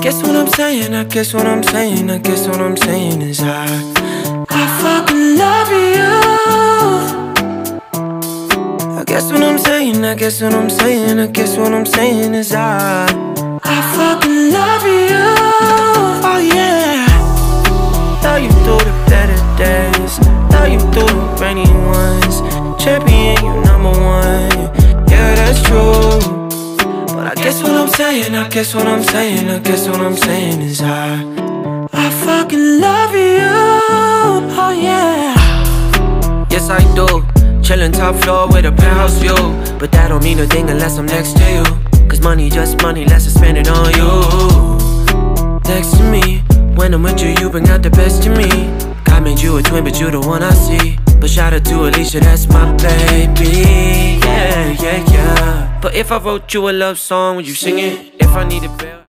guess what I'm saying, I guess what I'm saying, I guess what I'm saying is I fucking love you. I guess what I'm saying, I guess what I'm saying, I guess what I'm saying is I fucking love you. Oh yeah. Thought you through the better days, thought you through the rainy ones. Champion, you #1, yeah that's true. But I guess what I'm saying, I guess what I'm saying, I guess what I'm saying is I fucking love you. Oh yeah. Yes I do. Chillin' top floor with a penthouse view, but that don't mean a thing unless I'm next to you. Cause money just money, let's just spend it on you. Next to me, when I'm with you, you bring out the best in me. God made you a twin, but you the one I see. But shout out to Alicia, that's my baby. Yeah, yeah, yeah. But if I wrote you a love song, would you sing it? If I need a bell